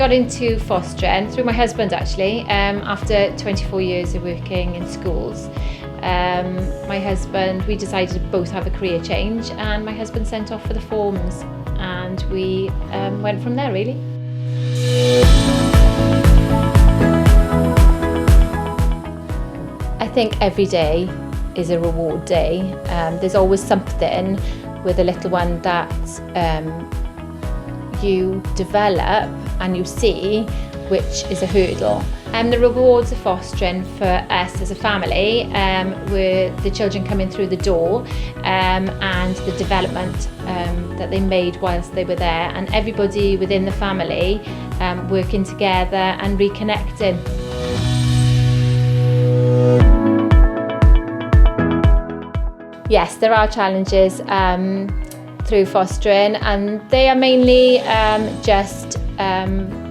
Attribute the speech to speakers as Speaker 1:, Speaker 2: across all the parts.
Speaker 1: got into fostering through my husband actually, after 24 years of working in schools. My husband, we decided to both have a career change, and my husband sent off for the forms, and we went from there really. I think every day is a reward day. There's always something with a little one that you develop and you see, which is a hurdle. The rewards of fostering for us as a family were the children coming through the door and the development that they made whilst they were there, and everybody within the family working together and reconnecting. Yes, there are challenges through fostering, and they are mainly just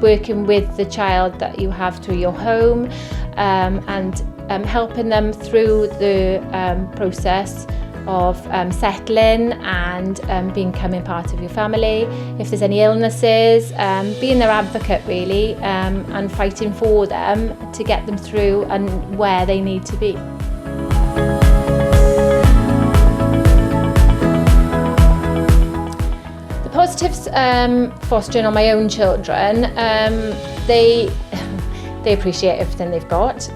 Speaker 1: working with the child that you have through your home and helping them through the process of settling and becoming part of your family. If there's any illnesses, being their advocate really, and fighting for them to get them through and where they need to be. Positives fostering on my own children, they appreciate everything they've got.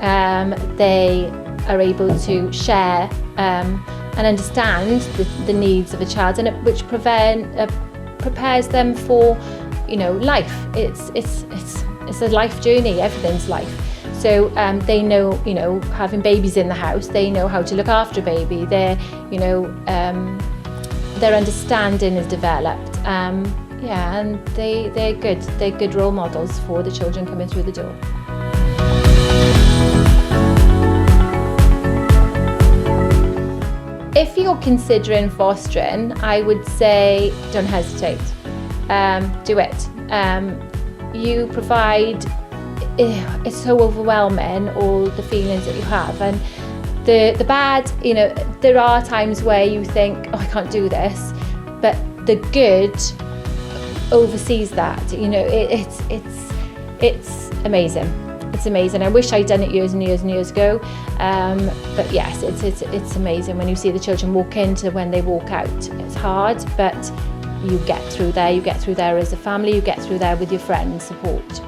Speaker 1: They are able to share and understand the needs of a child, and which prepares them for, life. It's a life journey. Everything's life. So they know, having babies in the house, they know how to look after a baby. Their understanding is developed. And they're good. They're good role models for the children coming through the door. If you're considering fostering, I would say don't hesitate. Do it. You provide. It's so overwhelming, all the feelings that you have, and the bad. There are times where you think, oh, I can't do this, but the good oversees that. It's amazing. It's amazing. I wish I'd done it years and years and years ago. But yes, it's amazing when you see the children walk in to when they walk out. It's hard, but you get through there. You get through there as a family. You get through there with your friends' support.